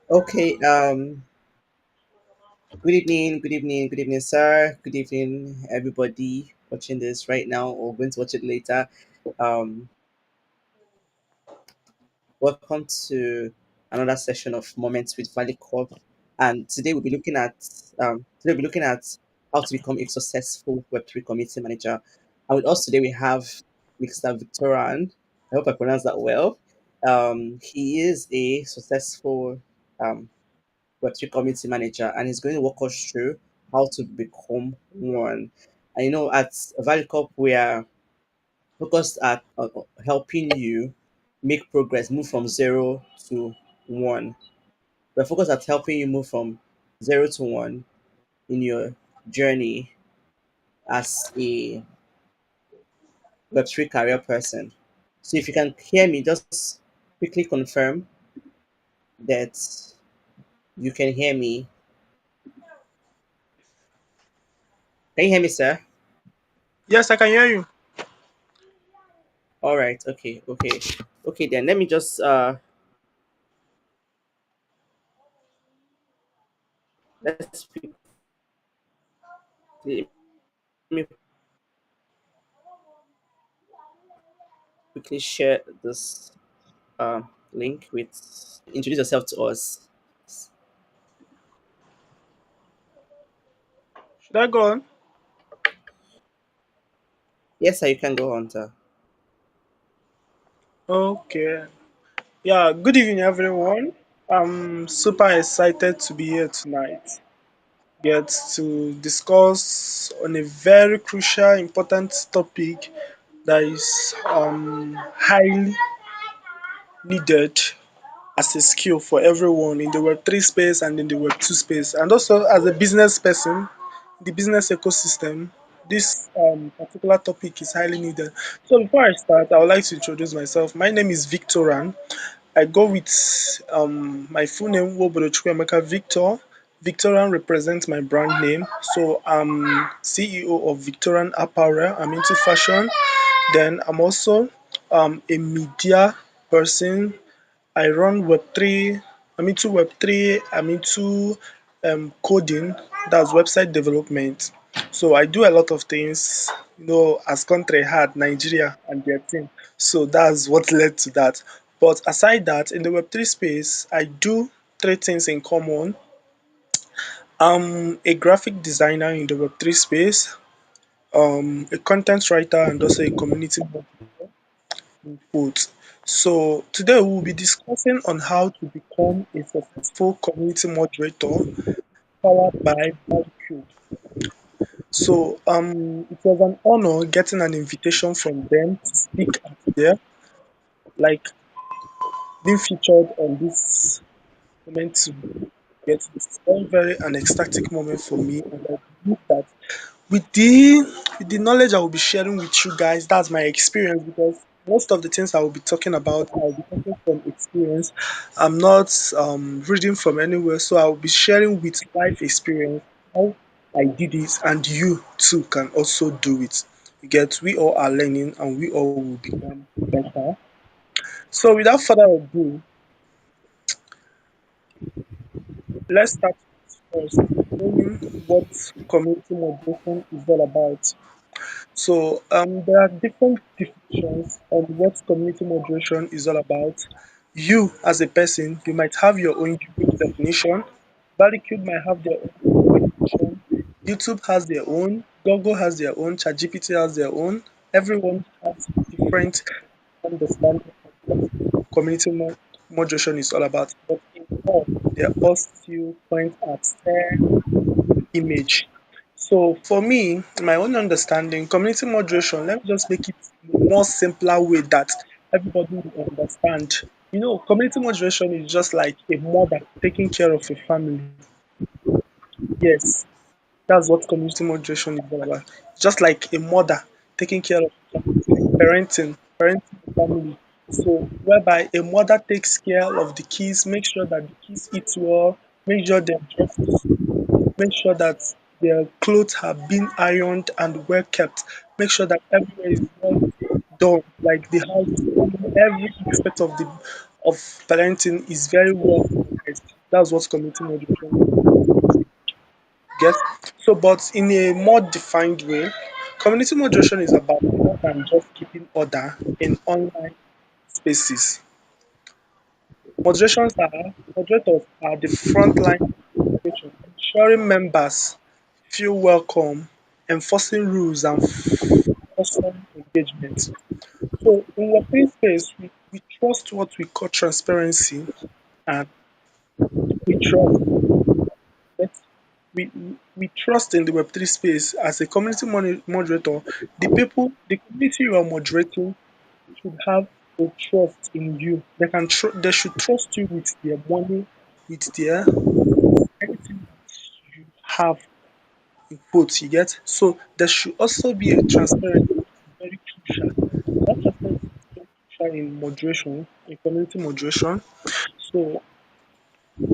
Okay. Good evening, sir. Good evening, everybody watching this right now or going to watch it later. Um, Welcome to another session of Moments with Valley Corp. And today we'll be looking at how to become a successful Web3 community manager. And with us today we have Mr. Victoran. I hope I pronounced that well. He is a successful um, Web3 community manager, and he's going to walk us through how to become one. And at Valley Corp, we are focused at helping you make progress, move from zero to one. We're focused at helping you move from zero to one in your journey as a Web3 career person. So if you can hear me, just quickly confirm that you can hear me. Can you hear me, sir? Yes, I can hear you. All right. Okay. Then let me just let's quickly let me quickly share this link with introduce yourself to us. Should I go on? Yes, sir, you can go on, sir. Okay. Yeah, good evening, everyone. I'm super excited to be here tonight. Get to discuss on a very crucial, important topic that is highly needed as a skill for everyone in the Web3 space and in the Web2 space. And also, as a business person, the business ecosystem, this particular topic is highly needed. So, before I start, I would like to introduce myself. My name is Victoran. I go with my full name, Wobodo Victor. Victoran represents my brand name. So, I'm CEO of Victoran Apparel. I'm into fashion. Then, I'm also a media person. I run Web3. I'm into Web3. I'm into coding. That's website development. So I do a lot of things, as country had Nigeria and their team. So that's what led to that. But aside that, in the Web3 space, I do three things in common. I'm a graphic designer in the Web3 space, a content writer, and also a community both. So today we will be discussing on how to become a successful community moderator powered by Cube. So it was an honor getting an invitation from them to speak at there, like being featured on this moment to get this very very an ecstatic moment for me, and I believe that with the knowledge I will be sharing with you guys, that's my experience, because most of the things I will be talking about, I'll be talking from experience. I'm not reading from anywhere, so I'll be sharing with life experience how I did it, and you too can also do it. You get, we all are learning, and we all will become better. So without further ado, let's start first knowing what community moderation is all about. So there are different definitions on what community moderation is all about. You, as a person, you might have your own unique definition. Valicube might have their own definition. YouTube has their own. Google has their own. ChatGPT has their own. Everyone has different understanding of what community moderation is all about. But in all, they all still point at same image. So for me, my own understanding, community moderation, let me just make it more simpler way that everybody will understand. Community moderation is just like a mother taking care of a family. Yes, that's what community moderation is all about. Just like a mother taking care of a family, it's like parenting a family. So whereby a mother takes care of the kids, make sure that the kids eat well, make sure they're dressed, make sure that their clothes have been ironed and well kept. Make sure that everywhere is well done. Like the house, every aspect of parenting is very well organized. That's what community moderation is about. Get so, but in a more defined way, community moderation is about more than just keeping order in online spaces. Moderators are the front line administration, ensuring members feel welcome, enforcing rules, and fostering engagement. So in Web3 space, we trust what we call transparency, and we trust that we trust in the Web3 space as a community moderator. The community you are moderating should have a trust in you. They should trust you with their money, with their anything that you have in quotes, you get. So there should also be a transparency, which is very crucial. That transparency is very crucial in moderation, in community moderation. So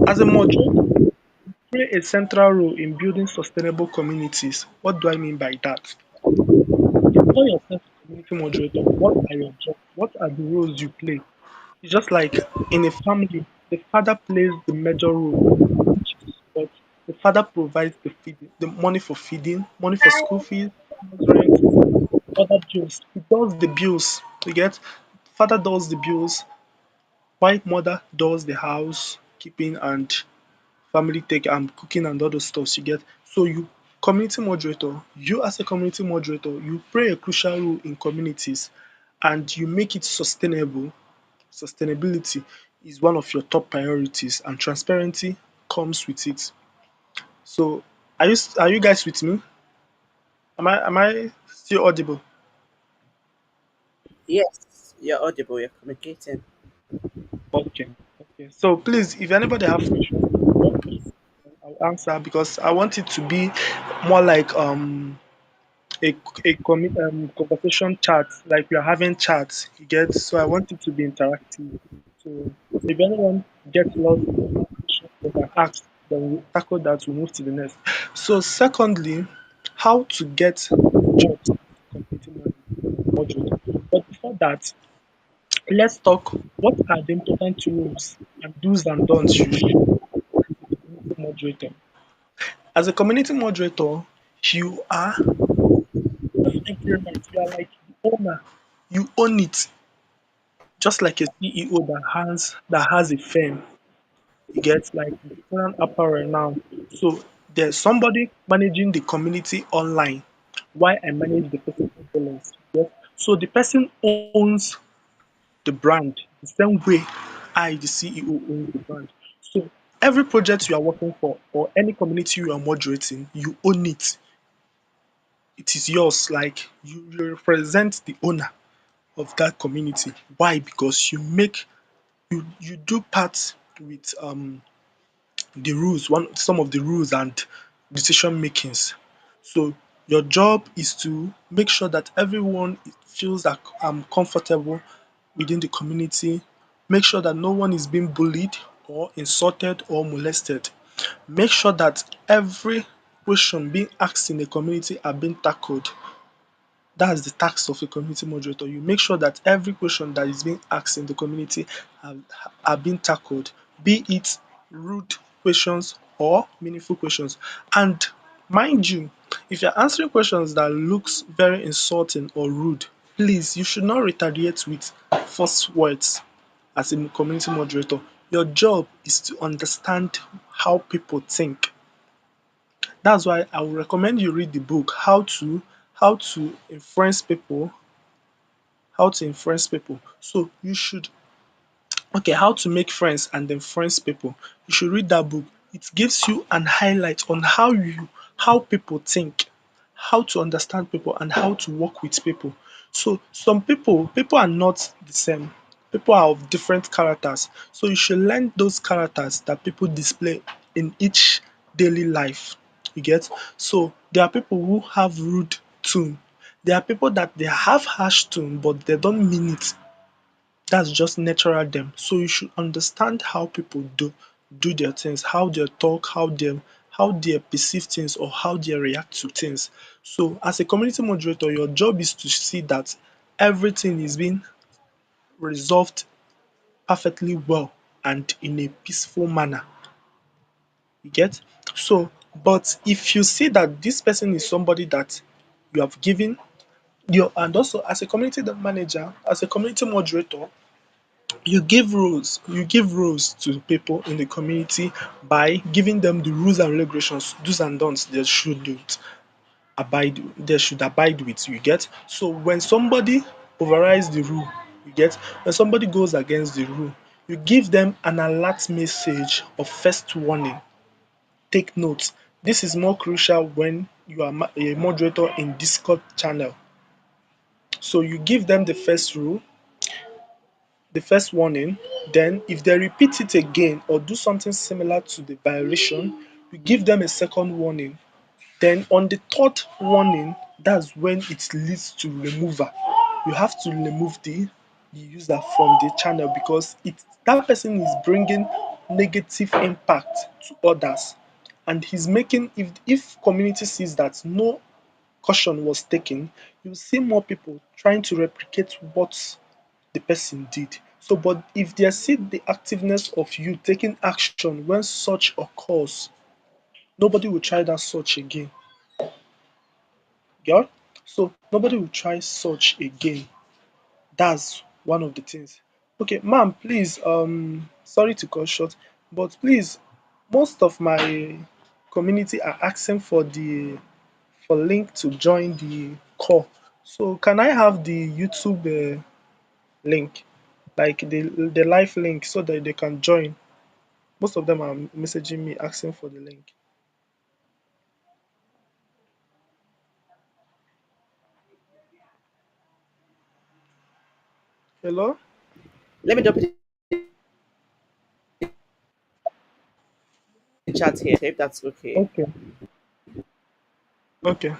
as a moderator, play a central role in building sustainable communities. What do I mean by that? You call yourself a community moderator. What are your jobs? What are the roles you play? It's just like in a family, the father plays the major role, which is what the father provides the money for feeding, money for school fees, house rent, other bills. He does the bills. You get father does the bills, while mother does the house keeping and family take and cooking and all those stuff. You get so you community moderator, you as a community moderator, you play a crucial role in communities and you make it sustainable. Sustainability is one of your top priorities and transparency comes with it. So are you guys with me? Am I still audible? Yes, you're audible, you're communicating. Okay. Okay. So please, if anybody have questions, don't just I'll answer because I want it to be more like conversation chat, like we are having chats. You get so I want it to be interactive. So if anyone gets lost or have questions they can ask, then we'll tackle that. We'll move to the next. So secondly, how to get jobs as a community moderator. But before that, let's talk what are the important rules and do's and don'ts you should as a community moderator. As a community moderator, you are just implement, you are like the owner. You own it, just like a CEO that has a firm. You get like different apparel now. So there's somebody managing the community online. Why I manage the physical dollars. Yes. So the person owns the brand the same way I, the CEO, own the brand. So every project you are working for or any community you are moderating, you own it. It is yours. Like you represent the owner of that community. Why? Because you do part with the rules, some of the rules and decision makings. So your job is to make sure that everyone feels like comfortable within the community. Make sure that no one is being bullied or insulted or molested. Make sure that every question being asked in the community are being tackled. That's the task of a community moderator. You make sure that every question that is being asked in the community are, are being tackled, be it rude questions or meaningful questions. And mind you, if you're answering questions that looks very insulting or rude, please, you should not retaliate with false words as a community moderator. Your job is to understand how people think. That's why I would recommend you read the book how to influence people, how to influence people. So you should okay, how to make friends and influence people. You should read that book. It gives you an highlight on how people think, how to understand people and how to work with people. So some people are not the same. People are of different characters. So you should learn those characters that people display in each daily life. You get? So there are people who have rude tone. There are people that they have harsh tone but they don't mean it. That's just natural them. So you should understand how people do their things, how they talk, how they perceive things or how they react to things. So as a community moderator, your job is to see that everything is being resolved perfectly well and in a peaceful manner. You get? So, but if you see that this person is somebody that you have given your, and also as a community manager, as a community moderator, you give rules to people in the community by giving them the rules and regulations, do's and don'ts they should abide with, you get. So when somebody overrides the rule, you get, when somebody goes against the rule, you give them an alert message of first warning. Take note, this is more crucial when you are a moderator in Discord channel. So you give them the first warning. Then if they repeat it again or do something similar to the violation, you give them a second warning. Then on the third warning, that's when it leads to removal. You have to remove the user from the channel because that person is bringing negative impact to others, and he's making, if community sees that no caution was taken, you see more people trying to replicate what the person did. So, but if they see the activeness of you taking action when such occurs, nobody will try that such again. Yeah? So nobody will try such again. That's one of the things. Okay, ma'am, please, sorry to cut short, but please, most of my community are asking for link to join the call. So can I have the YouTube link, like the live link, so that they can join? Most of them are messaging me asking for the link. Hello? Let me drop it in chat here, if that's okay. Okay, okay.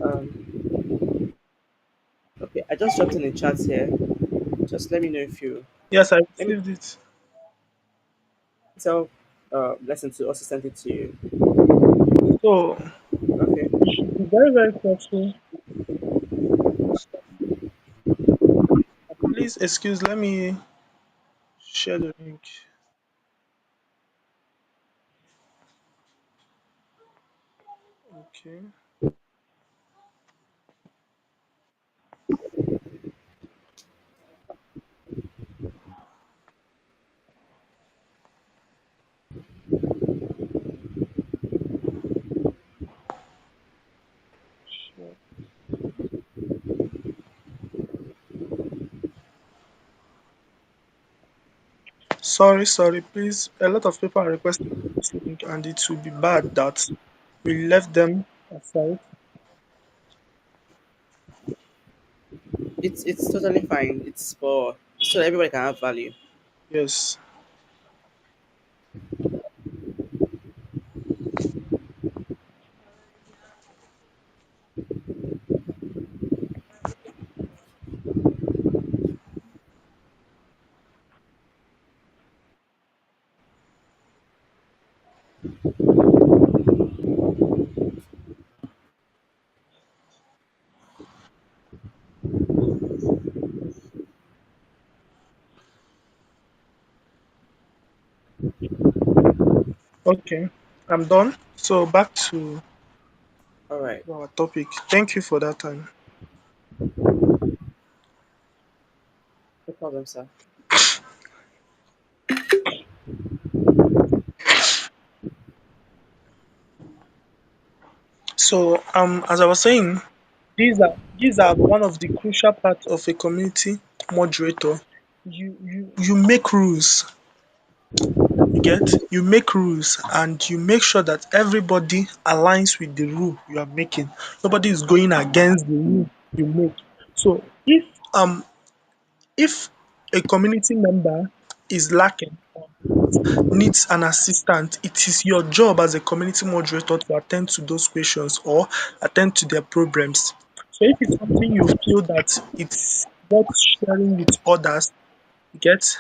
Um, okay, I just dropped in the chat here. Just let me know if you Yes, I let me received it. tell Blessing to also send it to you. So Okay. you should be very, very careful. Please excuse, let me share the link. Okay. Sure. Sorry, please. A lot of people are requesting this link, and it will be bad that we left them aside. It's totally fine. It's for so that everybody can have value. Yes. Okay. I'm done. So back All right. to our topic. Thank you for that time. No problem, sir. So as I was saying, these are one of the crucial parts of a community moderator. You make rules. You make rules and you make sure that everybody aligns with the rule you are making. Nobody is going against the rule you make. So um if a community member is lacking or needs an assistant, it is your job as a community moderator to attend to those questions or attend to their problems. So if it's something you feel that it's worth sharing with others, you get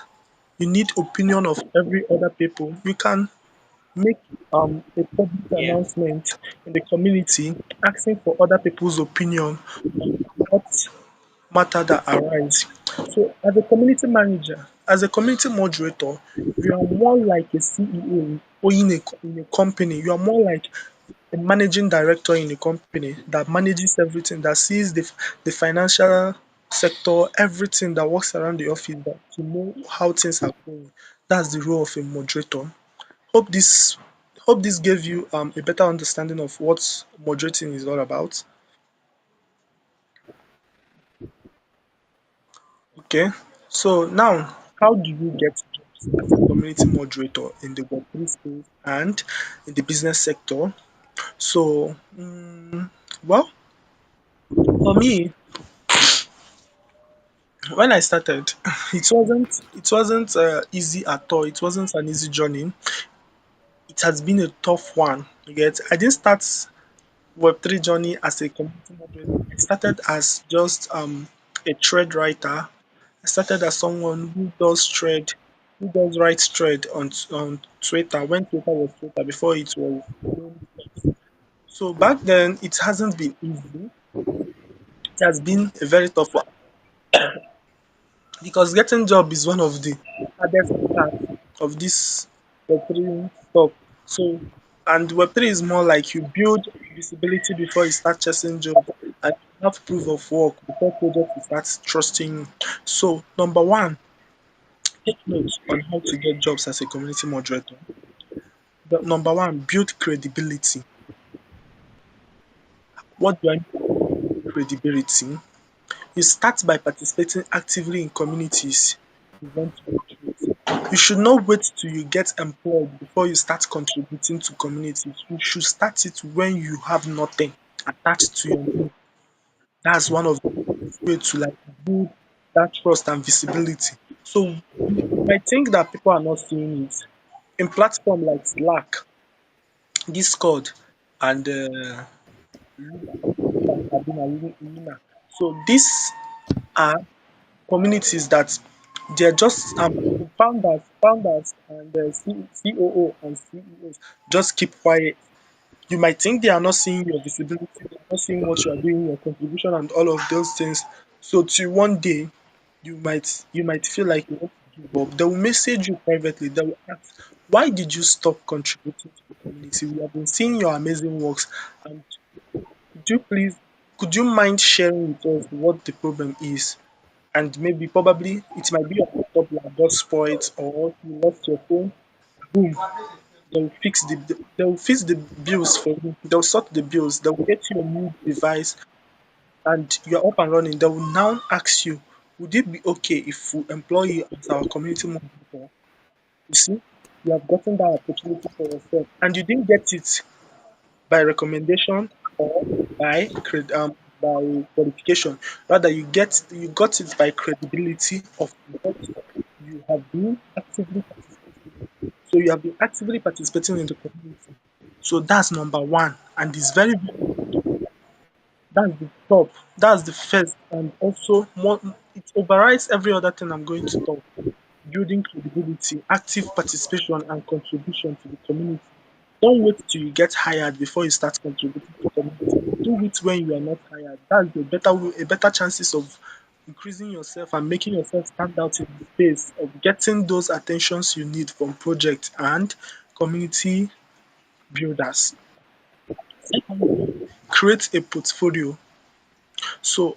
you need opinion of every other people, you can make a public Yeah. announcement in the community asking for other people's opinion on what matter that arise. So as a community manager, as a community moderator, you are more like a CEO in a company. You are more like a managing director in a company that manages everything, that sees the financial sector, everything that works around the office, that to know how things are going. That's the role of a moderator. Hope this hope this gave you a better understanding of what moderating is all about. Okay. So now, how do you get jobs as a community moderator in the Web3 space and in the business sector? So, well, for me, when I started, it wasn't easy at all. It wasn't an easy journey. It has been a tough one. You get, I didn't start Web3 journey as a community moderator. I started as just a thread writer. I started as someone who does write thread on Twitter when Twitter was Twitter before it was named X. So back then, it hasn't been easy. It has been a very tough one because getting job is one of the hardest parts of this Web3 stuff. So, and Web3 is more like you build visibility before you start chasing jobs, and you have proof of work before projects will start trusting you. So, number one, take notes on how to get jobs as a community moderator. Number one, build credibility. What do I mean by credibility? You start by participating actively in communities you want to moderate. You should not wait till you get employed before you start contributing to communities. You should start it when you have nothing attached to your name. That's one of the easiest way to like build that trust and visibility. So you might think that people are not seeing it. In platform like Slack, Discord, and Luna and Sabina, Luna. So these are communities that they're just the founders and the COO and CEOs just keep quiet. You might think they are not seeing your visibility, they're not seeing what you are doing, your contribution and all of those things. So till one day you might feel like you want to give up. They will message you privately, they will ask, why did you stop contributing to the community? We have been seeing your amazing works, and could you please could you mind sharing with us what the problem is? And maybe probably it might be your laptop that got spoiled or you lost your phone. Boom, they'll fix the bills for you. They'll sort the bills. They'll get you a new device, and you're up and running. They will now ask you, would it be okay if we employ you as our community moderator? You see, you have gotten that opportunity for yourself, and you didn't get it by recommendation or by qualification. Rather, you got it by credibility of what you have been actively participating. So you have been actively participating in the community. So that's number one, and it's very, very important. That's the top. That's the first, and also more. It overrides every other thing I'm going to talk. Building credibility, active participation, and contribution to the community. Don't wait till you get hired before you start contributing to community. Do it when you are not hired. That's a better chances of increasing yourself and making yourself stand out in the space of getting those attentions you need from project and community builders. Secondly, create a portfolio. So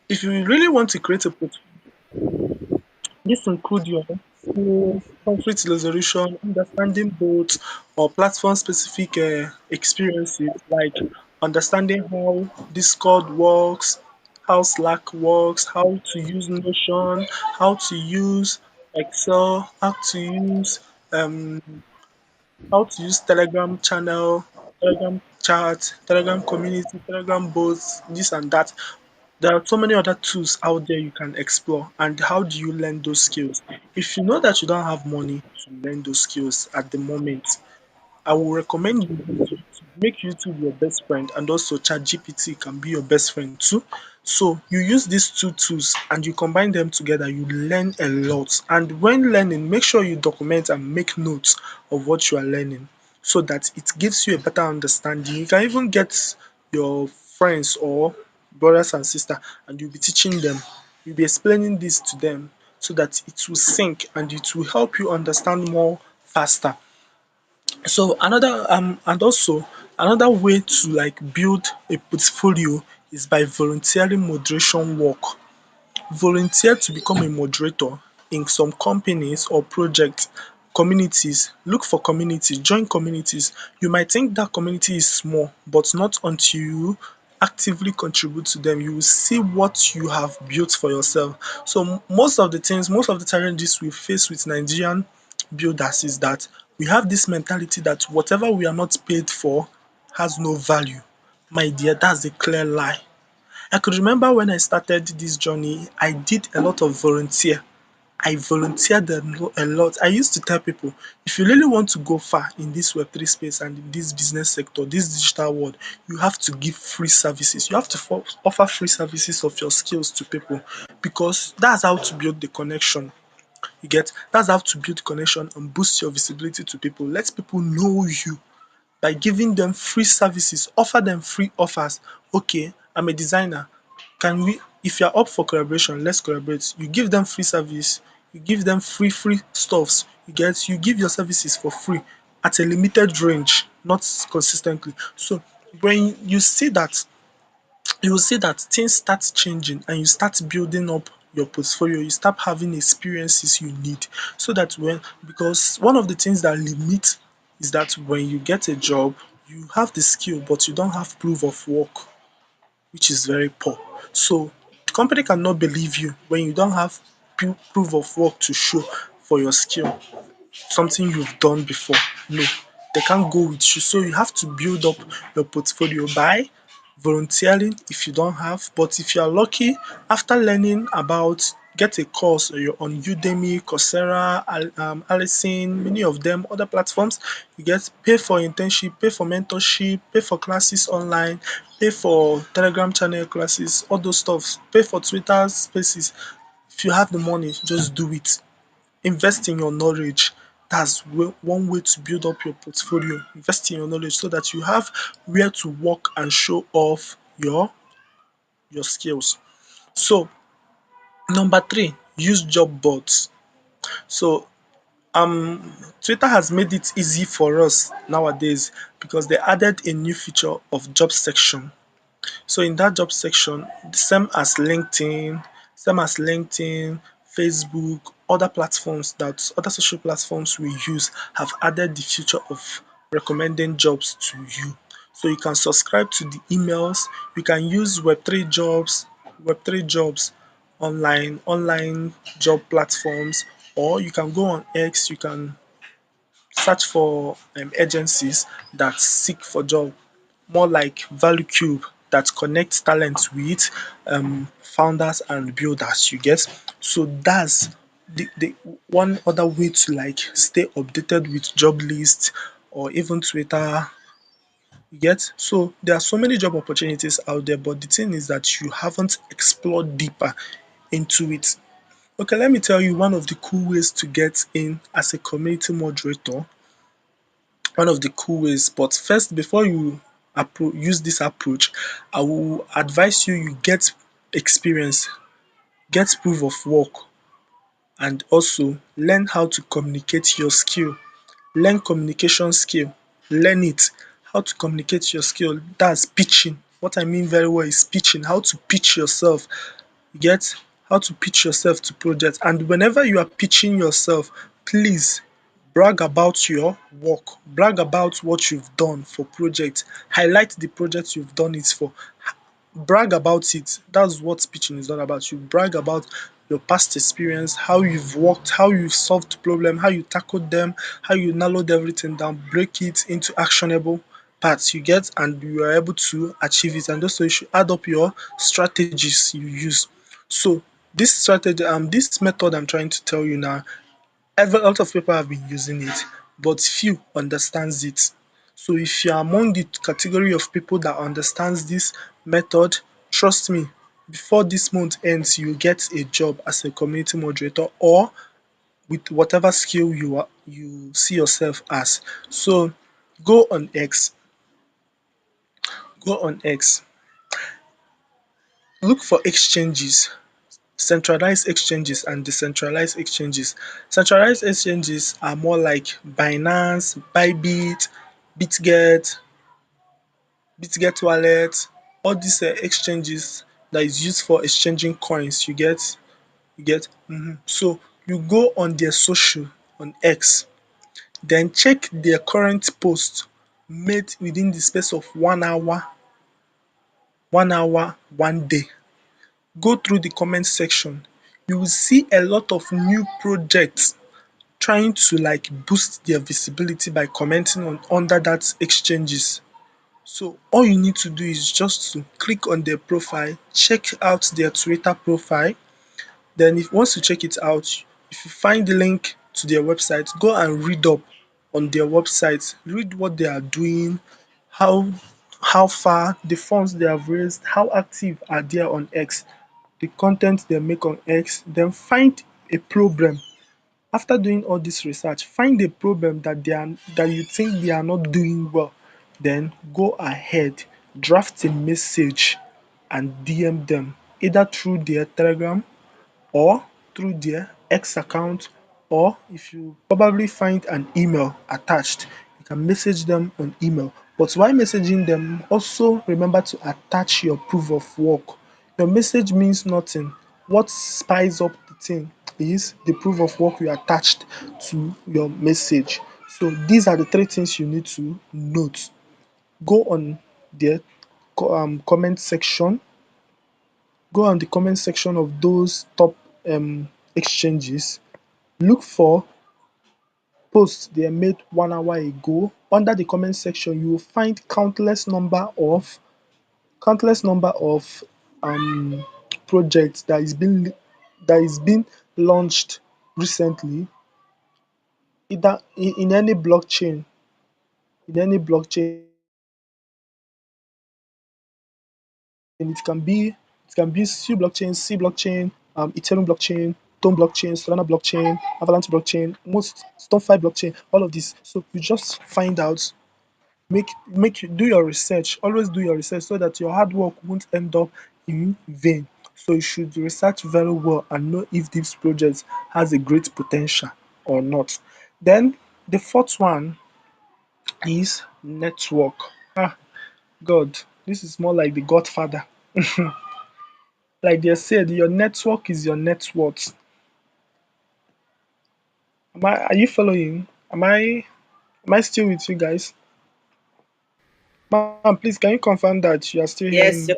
if you really want to create a portfolio, this include your skills, conflict resolution, understanding both or platform-specific experiences like understanding how Discord works, how Slack works, how to use Notion, how to use Excel, um, how to use Telegram channel, Telegram chat, Telegram community, Telegram bots, this and that. There are so many other tools out there you can explore. And how do you learn those skills? If you know that you don't have money to learn those skills at the moment, I will recommend you use YouTube. Make YouTube your best friend, and also ChatGPT can be your best friend too. So you use these two tools and you combine them together, you learn a lot. And when learning, make sure you document and make notes of what you are learning so that it gives you a better understanding. You can even get your friends or brothers and sisters, and you'll be teaching them, you'll be explaining this to them. so that it will sync and it will help you understand more faster. So and also another way to like build a portfolio is by volunteering moderation work. Volunteer to become a moderator in some companies or project communities. Look for communities, join communities. You might think that community is small, but not until you actively contribute to them you will see what you have built for yourself. So most of the challenges we face with Nigerian builders is that we have this mentality that whatever we are not paid for has no value. My dear, that's a clear lie. I could remember when I started this journey, I did a lot of volunteer. I volunteered a lot. I used to tell people, if you really want to go far in this Web3 space and in this business sector, this digital world, you have to give free services. You have to offer free services of your skills to people because that's how to build the connection. You get? That's how to build connection and boost your visibility to people. Let people know you by giving them free services, offer them free offers. Okay, I'm a designer. Can we, if you're up for collaboration, let's collaborate. You give them free service, you give them free stuffs. You give your services for free at a limited range, not consistently. So when you will see that things start changing and you start building up your portfolio, you start having experiences you need so that when because one of the things that limit is that when you get a job, you have the skill but you don't have proof of work, which is very poor. So the company cannot believe you when you don't have proof of work to show for your skill, something you've done before. No, they can't go with you. So you have to build up your portfolio by volunteering if you don't have. But if you are lucky, after learning about, get a course on Udemy, Coursera, Allison, many of them, other platforms. You get pay for internship, pay for mentorship, pay for classes online, pay for Telegram channel classes, all those stuff, pay for Twitter spaces. If you have the money, just do it. Invest in your knowledge. That's one way to build up your portfolio. Invest in your knowledge so that you have where to work and show off your skills. So number three, use job boards. So Twitter has made it easy for us nowadays because they added a new feature of job section. So in that job section, same as LinkedIn, Facebook, other social platforms we use have added the feature of recommending jobs to you. So you can subscribe to the emails, you can use Web3 jobs online job platforms, or you can go on X, you can search for agencies that seek for job, more like value cube that connects talent with founders and builders, you get. So that's the one other way to like stay updated with job lists or even Twitter, you get. So there are so many job opportunities out there, but the thing is that you haven't explored deeper into it. Okay, let me tell you one of the cool ways to get in as a community moderator. One of the cool ways, but first, before you use this approach, I will advise you get experience, get proof of work, and also learn how to communicate your skill. Learn communication skill, learn it. How to communicate your skill, that's pitching. What I mean very well is pitching, how to pitch yourself. You get, how to pitch yourself to projects. And whenever you are pitching yourself, please brag about your work, brag about what you've done for projects, highlight the projects you've done it for, brag about it. That's what pitching is all about. You brag about your past experience, how you've worked, how you've solved problem, how you tackled them, how you narrowed everything down, break it into actionable parts, you get, and you are able to achieve it. And also you should add up your strategies you use. So this method I'm trying to tell you now, a lot of people have been using it, but few understands it. So if you are among the category of people that understands this method, trust me, before this month ends, you get a job as a community moderator or with whatever skill you see yourself as. So go on X, go on X, look for exchanges, centralized exchanges and decentralized exchanges. Centralized exchanges are more like Binance, Bybit, Bitget, Bitget wallet, all these exchanges that is used for exchanging coins. You get. So you go on their social on X, then check their current post made within the space of 1 hour, 1 hour, 1 day. Go through the comment section. You will see a lot of new projects trying to like boost their visibility by commenting on under that exchanges. So all you need to do is just to click on their profile, check out their Twitter profile. Then if once you check it out, if you find the link to their website, go and read up on their website, read what they are doing, how how far the funds they have raised, how active are they on X, the content they make on X, then find a problem. After doing all this research, find a problem that you think they are not doing well. Then go ahead, draft a message and DM them either through their Telegram or through their X account, or if you probably find an email attached, you can message them on email. But while messaging them, also remember to attach your proof of work. Your message means nothing. What spice up the thing is the proof of work you attached to your message. So these are the three things you need to note. Go on their comment section, go on the comment section of those top exchanges, look for posts they made 1 hour ago. Under the comment section, you will find countless number of projects that is being launched recently, either in any blockchain, it can be C blockchain, C blockchain, Ethereum blockchain, Tone blockchain, Solana blockchain, Avalanche blockchain, most StoneFi blockchain, all of this. So you just find out, make you do your research. Always do your research so that your hard work won't end up in vain. So you should research very well and know if this project has a great potential or not. Then the fourth one is network. Ah, God, this is more like the Godfather. Like they said, your network is your net worth. Are you following? Am I still with you guys? Ma'am, please can you confirm that you are still hearing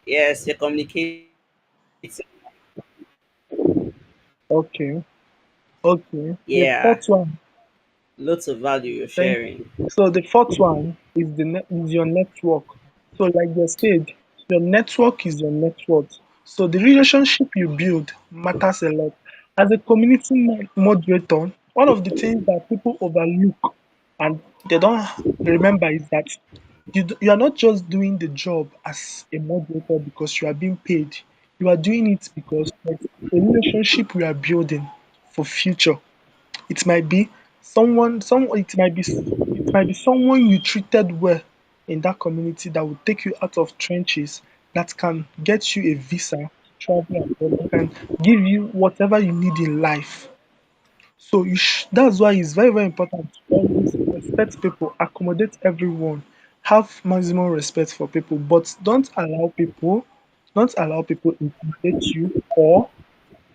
Yes, me? you're communicating. Okay. Okay. The Yeah, fourth one, lots of value you're thank sharing. you. So the fourth one is is your network. So like they said, your network is your net worth. So the relationship you build matters a lot. As a community moderator, one of the things that people overlook and they don't remember is that you are not just doing the job as a moderator because you are being paid. You are doing it because there's a relationship we are building for future. It might be it might be someone you treated well in that community that will take you out of trenches, that can get you a visa to travel abroad, that can give you whatever you need in life. So that's why it's very, very important to always respect people, accommodate everyone, have maximum respect for people, but don't allow people intimidate you or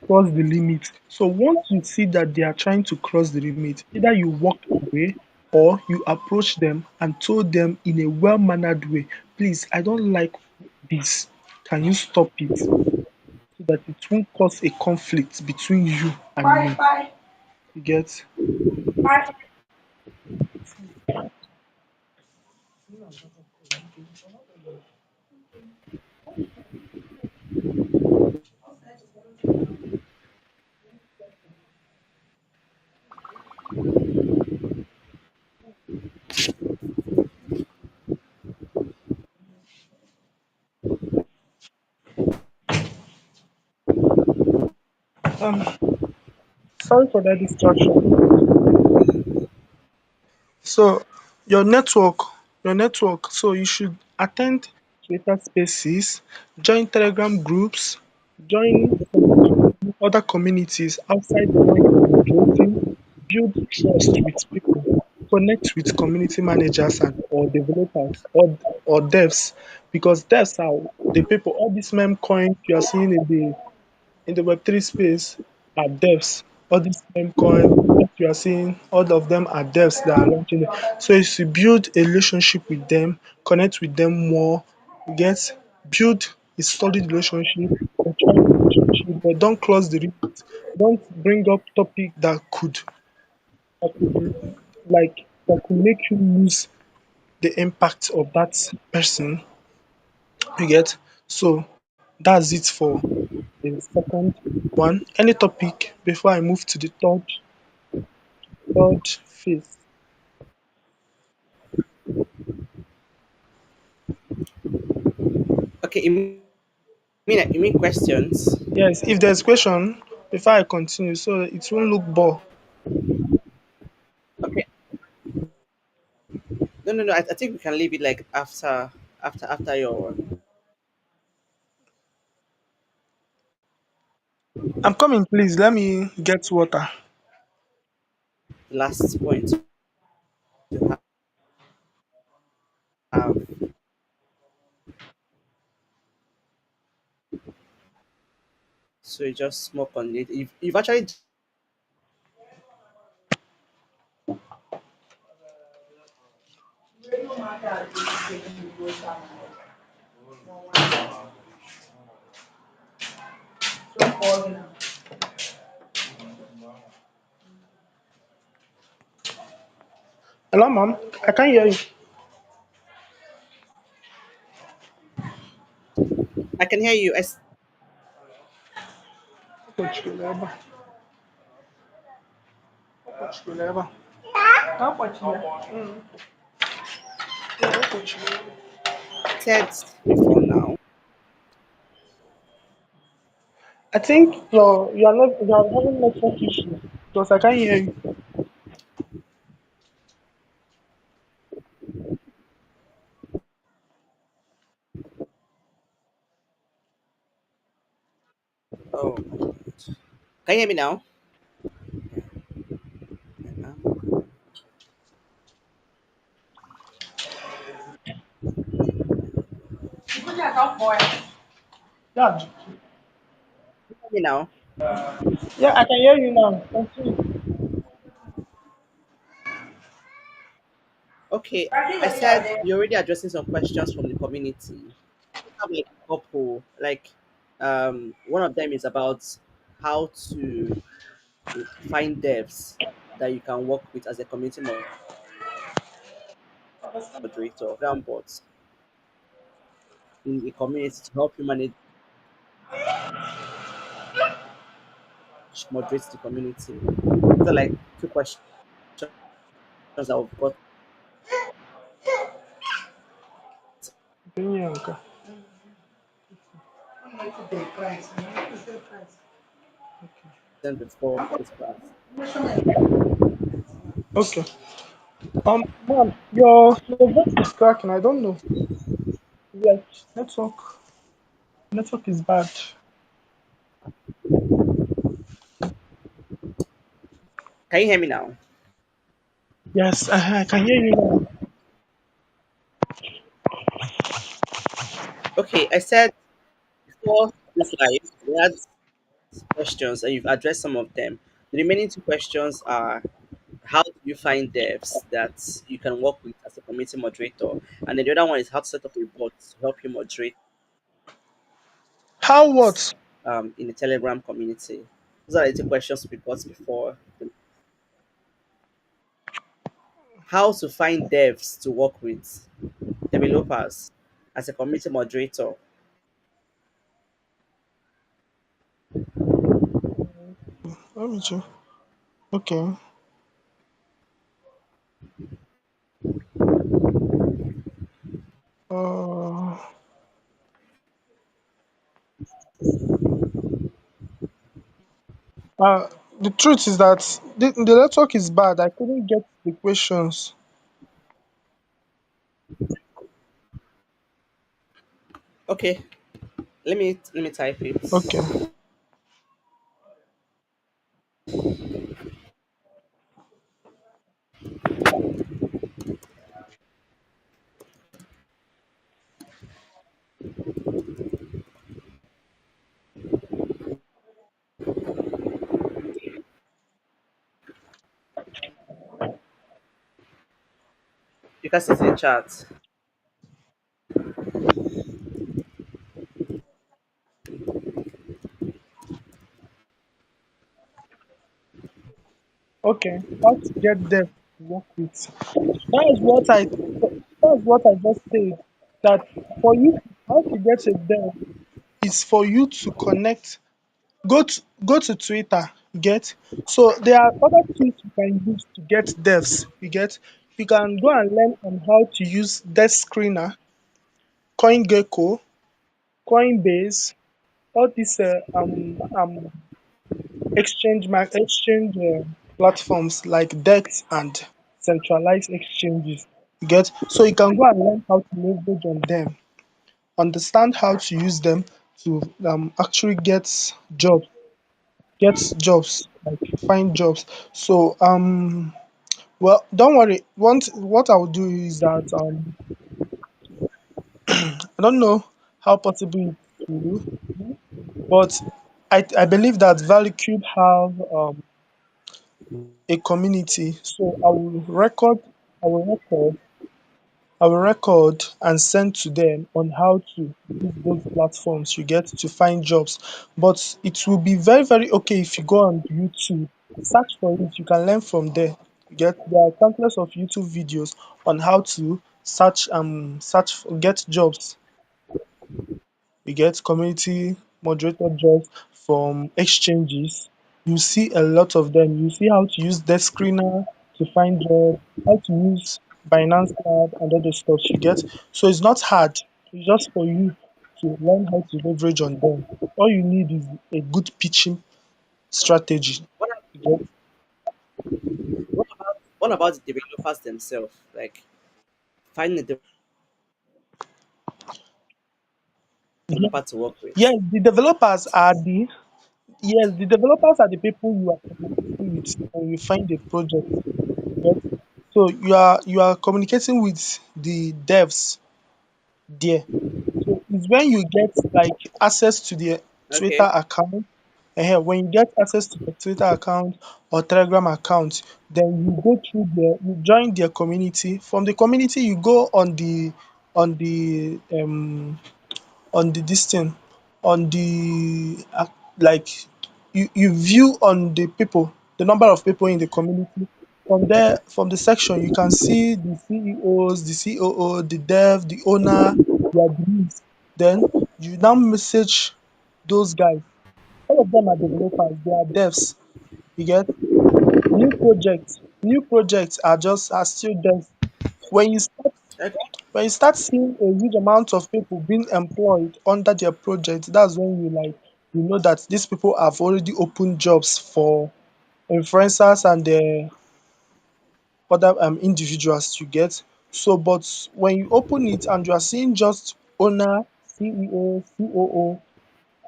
cross the limit. So once you see that they are trying to cross the limit, either you walk away or you approach them and told them in a well-mannered way, please, I don't like this. Can you stop it? So that it won't cause a conflict between you and me. You get? Um, Sorry for that distraction. So your network. So you should attend Twitter Spaces, join Telegram groups, join. other communities outside the one you are moderating, build trust with people, connect with community managers and or developers or devs, because devs are the people. All these meme coins you are seeing in the Web3 space are devs. All these meme coins that you are seeing, all of them are devs that are launching it. So it's to build a relationship with them, connect with them more, get build a solid relationship, a trust relationship, but don't close the remit. Don't bring up topic that could that could make you lose the impact of that person. You get, so that's it for the second one. Any topic before I move to the third phase? Okay, you mean questions? Yes, if there's question before I continue, so it won't look bore. Okay. No, no, no. I think we can leave it like after your I'm coming, please. Let me get water. last point you have. So you just smoke on it. You've actually Hello, ma'am. I can't hear you. I can hear you. Said before now. I think you are having network issue because I can't hear you. Oh, can you hear me now? Yeah, Hear me now. yeah, I can hear you now. Continue. Okay, I said you're already addressing some questions from the community. Have like a couple, like one of them is about how to find devs that you can work with as a community moderator, bots in the community to help you manage moderate the community. These are like two questions that I've got. Can you hear me? Sent before this class. Okay. Ma'am, your voice is cracking. I don't know. Like network is bad. Can you hear me now? Yes, I can hear you now. Okay, I said before this live, we had questions and you've addressed some of them. The remaining two questions are how do you find devs that you can work with as a community moderator? And then the other one is how to set up a bot to help you moderate How what? in the Telegram community. Those are the two questions we got before. How to find devs to work with, developers as a community moderator. Let me check. Okay. Uh, uh, the truth is that the network is bad. I couldn't get the questions. Okay, let me type it. Okay. You can see it in the chat. Okay, how to get them to work with. That's what I that's what I just said. That for you, how to get a dev is for you to connect. Go to Twitter. You get, so there are other tools you can use to get devs. You get, you can go and learn on how to use Dev Screener, CoinGecko, Coinbase, all these exchange platforms like DEX and centralized exchanges. You get, so you can go and learn how to leverage on them, understand how to use them to actually get jobs, like find jobs. So well, don't worry. What I will do is that I don't know how possible it will be, but I believe that Valley Cube have a community. So I will record and send to them on how to use those platforms you get to find jobs. But it will be very, very okay if you go on YouTube, search for it, you can learn from there. You get, there are countless of YouTube videos on how to search for get jobs. You get community moderator jobs from exchanges. You see a lot of them. You see how to use desk screener to find job, how to use Binance Lab and other stuff you get. So it's not hard. It's just for you to learn how to leverage on them. All you need is a good pitching strategy. What, You get? what about the developers themselves? Like finding a Yes, developer to work yes, with. the developers are the people you are communicating with when you find a project. Yes. So you are communicating with the devs there. So it's when you get like access to their Twitter Okay. account. When you get access to the Twitter account or Telegram account, then you go through you join their community. From the community, you go on the this thing, on the like you view on the people, the number of people in the community. From there, from the section, you can see the CEOs, the COO, the dev, the owner, their beliefs. Then you now message those guys. All of them are developers, they are devs. You get, new projects are still devs. when you start Okay. when you start seeing a huge amount of people being employed under their project, that's when you know that these people have already opened jobs for influencers and other individuals you get. So, but when you open it and you are seeing just owner, CEO, COO,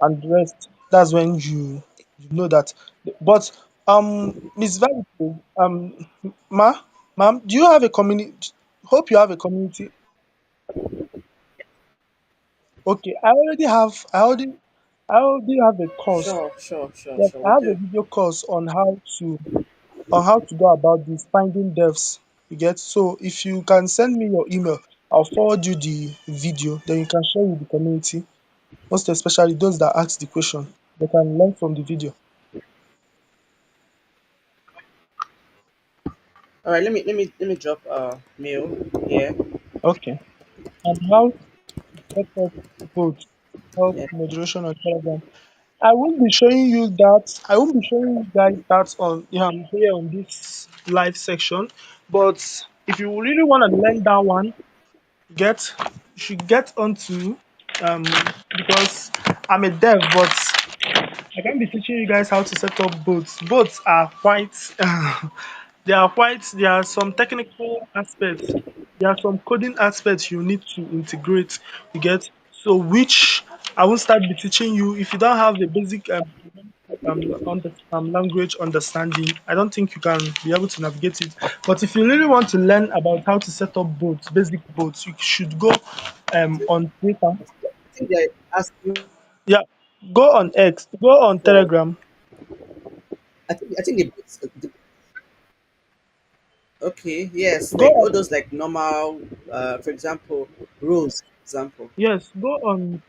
and the rest, that's when you know that. But Miss Valentine, ma, ma'am, do you have a community? Hope you have a community. Okay, I already have a course. Sure, sure, sure, Yes, sure. I We have a do. video course on how to go about this finding devs. You get, so if you can send me your email, I'll forward you the video. Then you can share with the community, most especially those that ask the question. They can learn from the video. All right. Let me drop a mail here. Okay. And how to set up both help Yeah. moderation on Telegram. I won't be showing you guys that on here on this live section. But if you really want to learn that one, get you should get onto um because I'm a dev, but I can't be teaching you guys how to set up bots. Bots are quite there are some technical aspects, there are some coding aspects you need to integrate. You get, so which I won't start be teaching you if you don't have the basic. language understanding, I don't think you can be able to navigate it. But if you really want to learn about how to set up boats, basic boats, you should go on Twitter. I think they're asking Yeah, go on X, go on for. Telegram. I think the okay, yes, Go like on all those like normal, for example, rules. Example. Yes, go on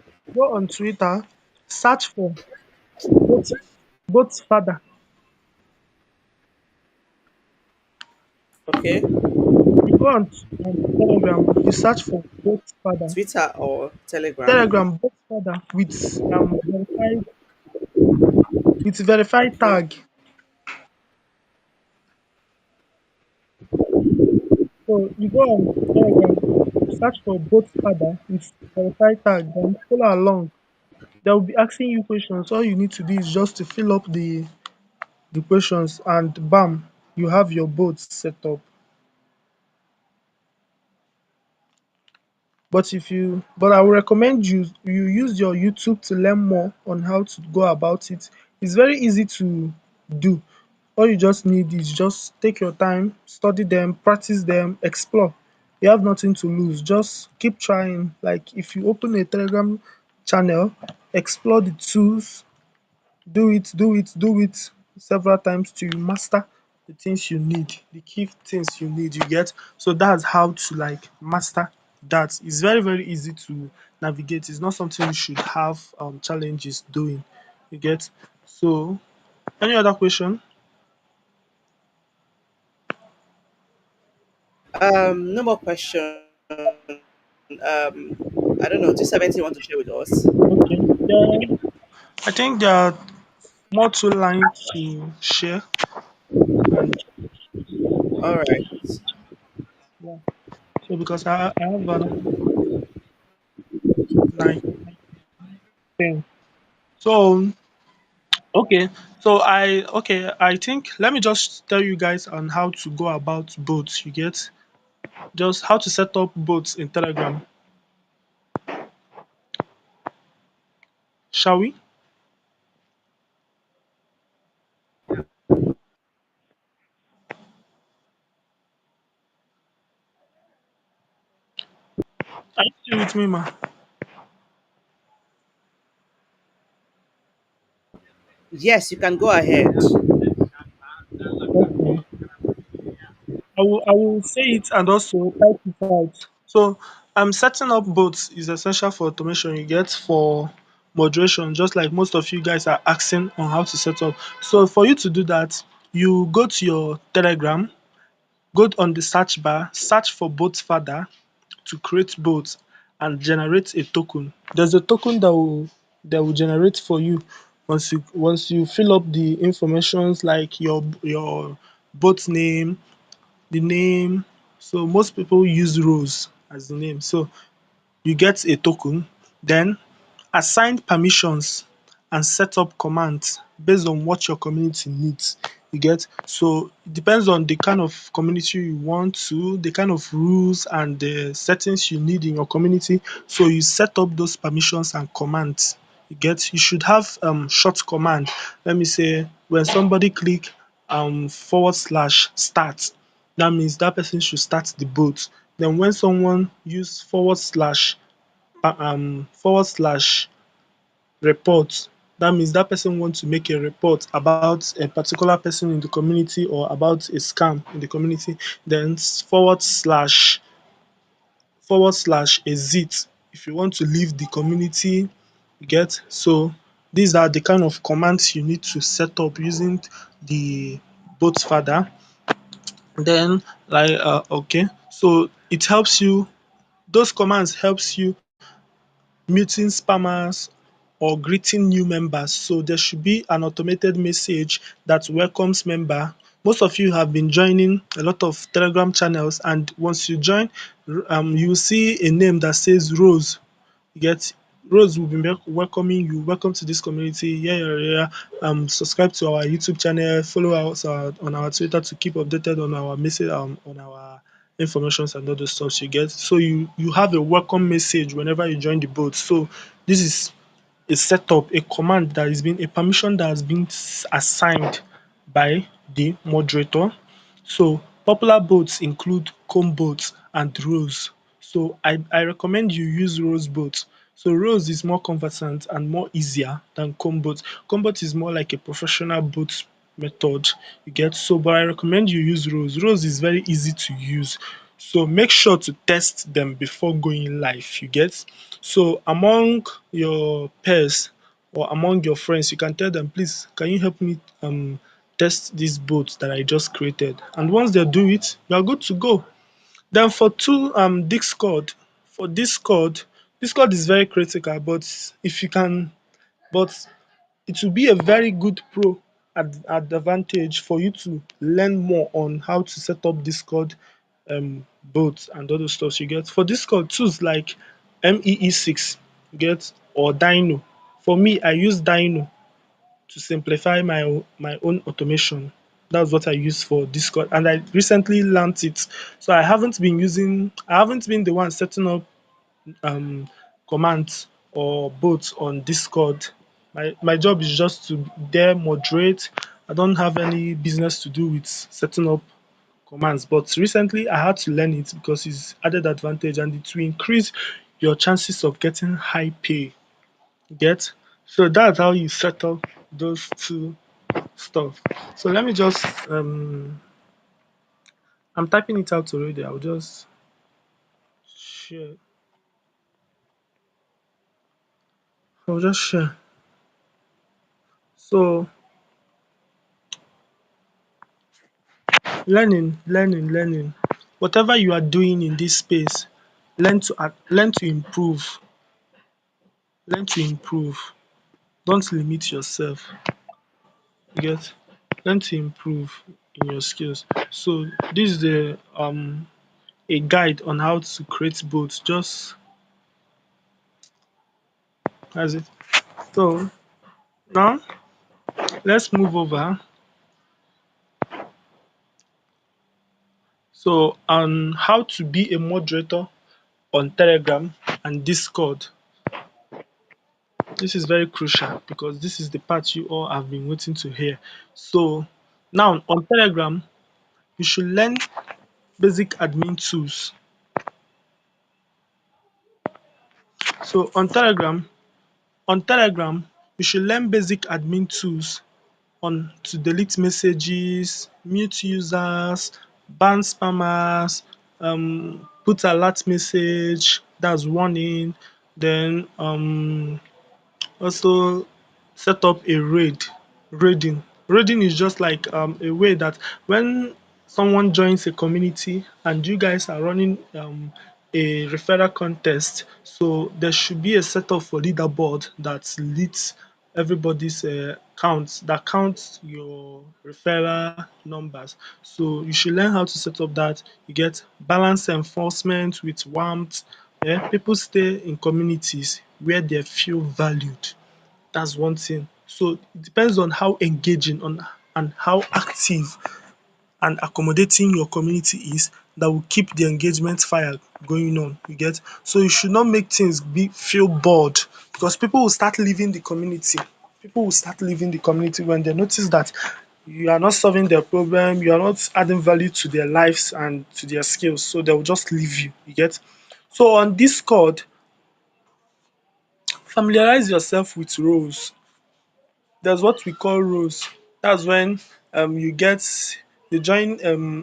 Twitter, search for boat boat father. Okay, You go on Telegram, you search for boat father. Twitter or Telegram. Telegram boat father with verified Okay, tag. So you go on Telegram, search for boat father with verified tag, then follow along. They will be asking you questions. All you need to do is just to fill up the questions, and bam, you have your boat set up. But I would recommend you use your YouTube to learn more on how to go about it. It's very easy to do. All you just need is just take your time, study them, practice them, explore. You have nothing to lose. Just keep trying. Like if you open a Telegram channel, explore the tools, do it several times till you master the things you need, the key things you need, you get. So that's how to like master that. It's very, very easy to navigate. It's not something you should have challenges doing. You get. So any other question? No more question. I don't know. Do you have anything you want to share with us? Okay. Yeah. I think there are more two lines to share, and All right. yeah. So because I have another 9, 10. So okay, I think let me just tell you guys on how to go about boats. You get just how to set up boats in Telegram. Shall we? Are you still with me, ma? Yes, you can go ahead. Okay. I will say it and also type it out. So setting up boats is essential for automation. You get for moderation, just like most of you guys are asking on how to set up. So for you to do that, you go to your Telegram, go on the search bar, search for boat father to create boats and generate a token. There's a token that will generate for you once you fill up the informations like your boat name, the name. So most people use Rose as the name. So you get a token, then assign permissions and set up commands based on what your community needs. You get. So it depends on the kind of community you want to, the kind of rules and the settings you need in your community. So you set up those permissions and commands. You get. You should have short command. Let me say when somebody click /start, that means that person should start the bot. Then when someone use /report, that means that person wants to make a report about a particular person in the community or about a scam in the community. Then /exit if you want to leave the community. You get. So these are the kind of commands you need to set up using the bot father. Then like okay, so it helps you, those commands helps you muting spammers or greeting new members. So there should be an automated message that welcomes member. Most of you have been joining a lot of Telegram channels, and once you join, you will see a name that says Rose. You get. Rose will be welcoming you. Welcome to this community. Yeah, yeah, yeah. Subscribe to our YouTube channel. Follow us on our Twitter to keep updated on our message, on our informations and all those stuff you get. So you have a welcome message whenever you join the boat. So this is a setup, a command that is being a permission that has been assigned by the moderator. So popular bots include comb bots and rows. So I recommend you use rows bots. So rows is more conversant and more easier than comb bots. Comb bot is more like a professional bot method. You get, so but I recommend you use rows. Rows is very easy to use. So make sure to test them before going live. You get, so among your peers or among your friends, you can tell them, please, can you help me test this boat that I just created? And once they do it, you are good to go. Then for two, Discord. For Discord, Discord is very critical, but if you can, but it will be a very good advantage for you to learn more on how to set up Discord bots and other stuff you get. For Discord, tools like MEE6 you get, or Dino. For me, I use Dino to simplify my own automation. That's what I use for Discord, and I recently learned it. So I haven't been the one setting up um, commands or bots on Discord. My job is just to there moderate. I don't have any business to do with setting up commands. But recently I had to learn it because it's added advantage and it will increase your chances of getting high pay. Get? So that's how you settle those two stuff. So let me just I'm typing it out already. I'll just share. I'll just share. So learning. Whatever you are doing in this space, learn to improve. Learn to improve. Don't limit yourself. You get? Learn to improve in your skills. So this is the a guide on how to create bots. Just as it. So now let's move over. So on how to be a moderator on Telegram and Discord. This is very crucial because this is the part you all have been waiting to hear. So now on Telegram, you should learn basic admin tools. So on Telegram, you should learn basic admin tools on to delete messages, mute users, ban spammers, put alert message, that's warning, then also set up a raiding. Raiding is just like a way that when someone joins a community and you guys are running a referral contest, so there should be a setup for leaderboard that leads everybody's counts, that counts your referral numbers. So you should learn how to set up that. You get balance enforcement with warmth. People stay in communities where they feel valued. That's one thing. So it depends on how engaging on and how active and accommodating your community is that will keep the engagement fire going on. You get? So you should not make things be feel bored because people will start leaving the community. People will start leaving the community when they notice that you are not solving their problem, you are not adding value to their lives and to their skills. So they will just leave you. You get? So on Discord, familiarize yourself with roles. There's what we call roles. That's when you get you join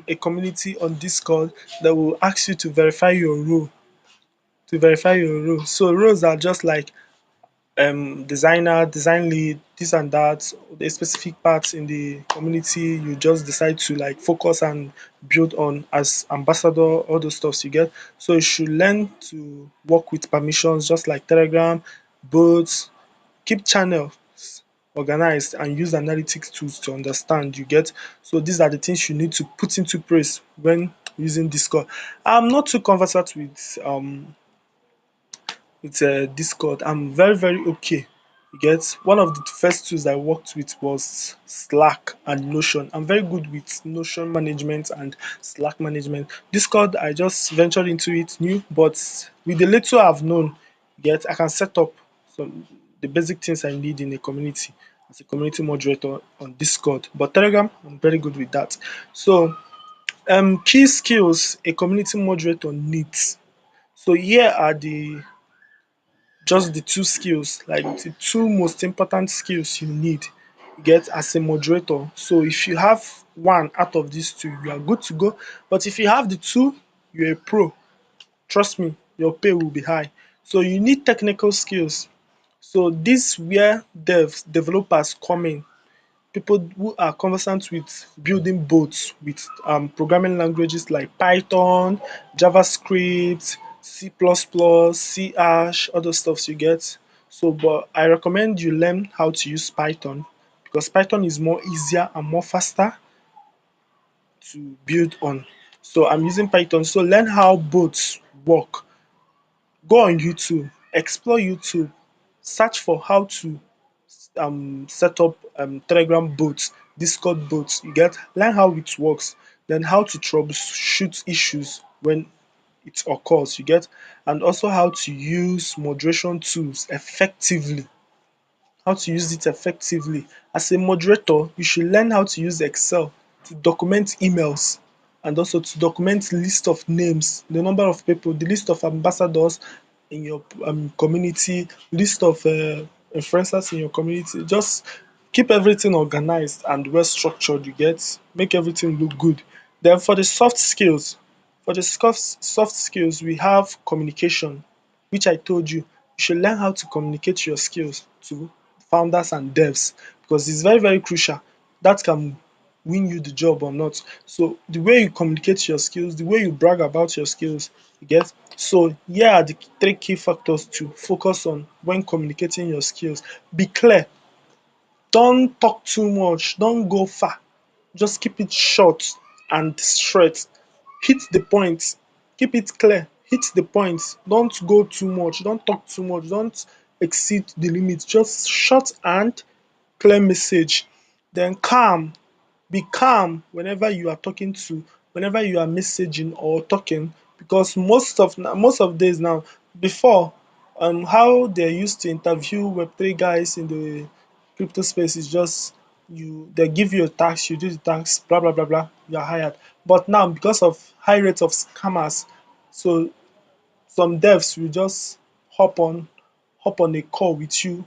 a community on Discord that will ask you to verify your role. To verify your role. So roles are just like designer, design lead, this and that, the specific parts in the community you just decide to like focus and build on as ambassador, all those stuffs you get. So you should learn to work with permissions just like Telegram, bots, keep channels organized and use analytics tools to understand. You get? So these are the things you need to put into place when using Discord. I'm not too conversant with Discord. I'm very okay. You get? One of the first tools I worked with was Slack and Notion. I'm very good with Notion management and Slack management. Discord, I just ventured into it new, but with the little I've known, you get, I can set up some. the basic things I need in a community as a community moderator on Discord. But Telegram, I'm very good with that. So key skills a community moderator needs. So here are the just the two skills, like the two most important skills you need get as a moderator. So if you have one out of these two, you are good to go. But if you have the two, you're a pro. Trust me, your pay will be high. So you need technical skills. So this where developers come in, people who are conversant with building bots with programming languages like Python, JavaScript, C++, C hash, other stuffs you get. So, but I recommend you learn how to use Python because Python is more easier and more faster to build on. So I'm using Python. So learn how bots work. Go on YouTube, explore YouTube, search for how to set up Telegram bots, Discord bots. You get learn how it works, then how to troubleshoot issues when it occurs. You get and also how to use moderation tools effectively. How to use it effectively. As a moderator, you should learn how to use Excel to document emails and also to document list of names, the number of people, the list of ambassadors in your community, list of influencers in your community. Just keep everything organized and well structured. You get make everything look good. Then for the soft skills, we have communication, which I told you. You should learn how to communicate your skills to founders and devs because it's very, very crucial. That can win you the job or not. So the way you communicate your skills, the way you brag about your skills, you get. So here are the three key factors to focus on when communicating your skills. Be clear. Don't talk too much. Don't go far. Just keep it short and straight. Hit the point. Keep it clear. Hit the point. Don't go too much. Don't talk too much. Don't exceed the limit. Just short and clear message. Then calm. Be calm whenever you are messaging or talking because most of days now before how they used to interview Web3 guys in the crypto space is just they give you a task, you do the task, blah blah blah blah, you're hired. But now because of high rates of scammers, so some devs will just hop on hop on a call with you,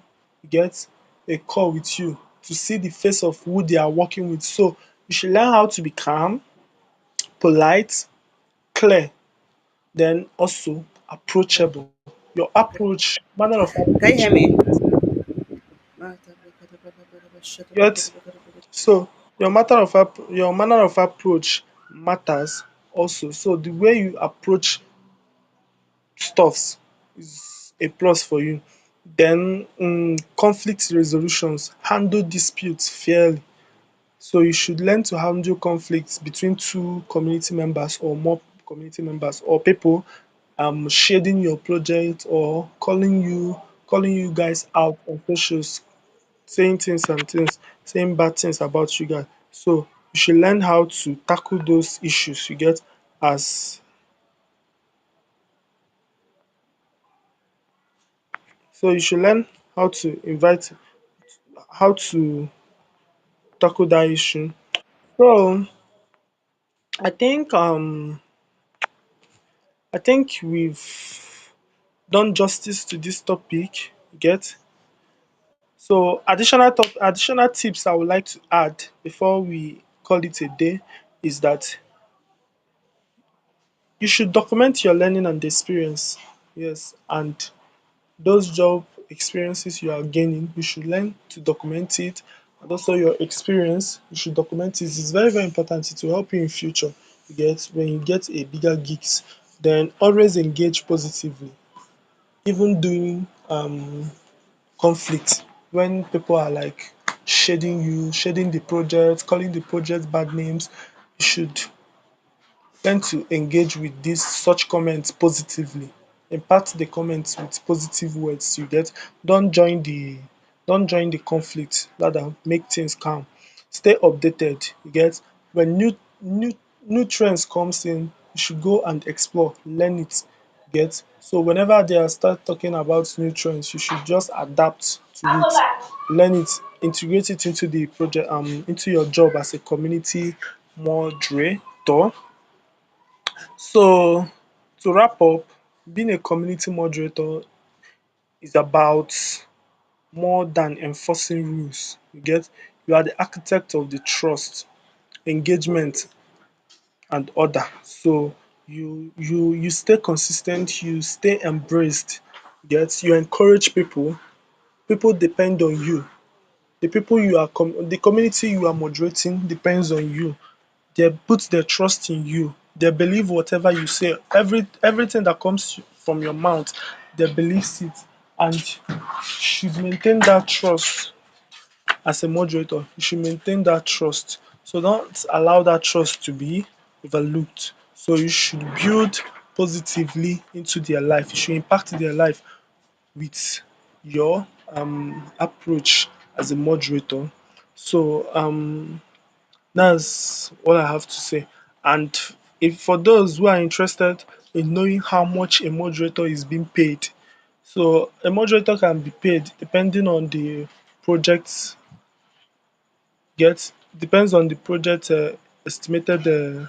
get a call with you to see the face of who they are working with. So you should learn how to be calm, polite, clear, then also approachable. Your approach, manner of Can you approach, hear me? get so your manner of approach matters also. So the way you approach stuffs is a plus for you. Then conflict resolutions, handle disputes fairly. So you should learn to handle conflicts between two community members or more community members or people shading your project or calling you guys out on socials, saying things and things, saying bad things about you guys. So you should learn how to tackle those issues you get as so you should learn how to invite how to tackle that issue. So I think we've done justice to this topic. Get so additional tips I would like to add before we call it a day is that you should document your learning and experience. Yes, and those job experiences you are gaining, you should learn to document it, and also your experience, you should document it. It's very, very important. It will help you in future. You get when you get a bigger gigs, then always engage positively, even during conflict when people are like shading the project, calling the project bad names. You should learn to engage with this such comments positively. Impart the comments with positive words you get. Don't join the don't join the conflict, rather make things calm. Stay updated, you get. When new trends comes in, you should go and explore, learn it, Get so whenever they are start talking about new trends, you should just adapt to it, learn it, integrate it into the project, into your job as a community moderator. So to wrap up, being a community moderator is about more than enforcing rules. You get, you are the architect of the trust, engagement, and order. So you stay consistent, you stay embraced. Get, you encourage people. People depend on you. The people you are the community you are moderating depends on you. They put their trust in you. They believe whatever you say. Everything that comes from your mouth, they believe it, and should maintain that trust. As a moderator, you should maintain that trust. So don't allow that trust to be overlooked. So you should build positively into their life. You should impact their life with your approach as a moderator. So that's all I have to say. And if for those who are interested in knowing how much a moderator is being paid, so a moderator can be paid depending on the project get depends on the project estimated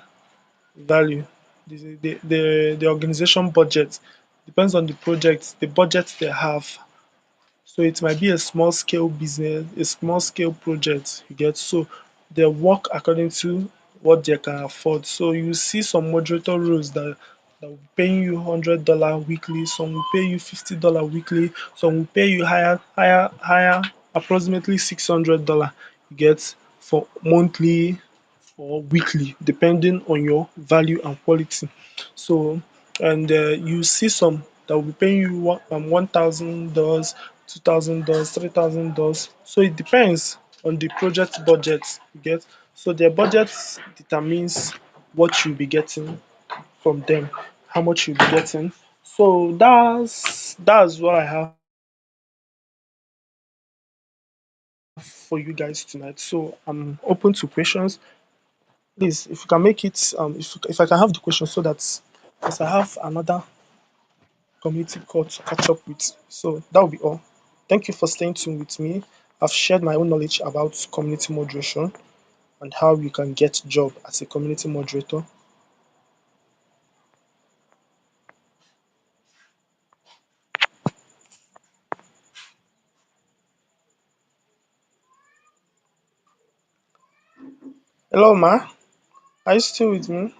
value, the organization budget depends on the project, the budget they have. So it might be a small scale business, a small scale project, you get. So they work according to what they can afford. So you see some moderator roles that will be paying you $100 weekly, some will pay you $50 weekly, some will pay you higher, approximately $600, you get, for monthly or weekly, depending on your value and quality. So, and you see some that will be paying you $1,000, $2,000, $3,000. So it depends on the project budget you get. So their budget determines what you'll be getting from them, how much you'll be getting. So that's what I have for you guys tonight. So I'm open to questions. Please, if you can make it, if I can have the question so that as I have another community call to catch up with. So that will be all. Thank you for staying tuned with me. I've shared my own knowledge about community moderation and how you can get job as a community moderator. Hello, Ma. Are you still with me?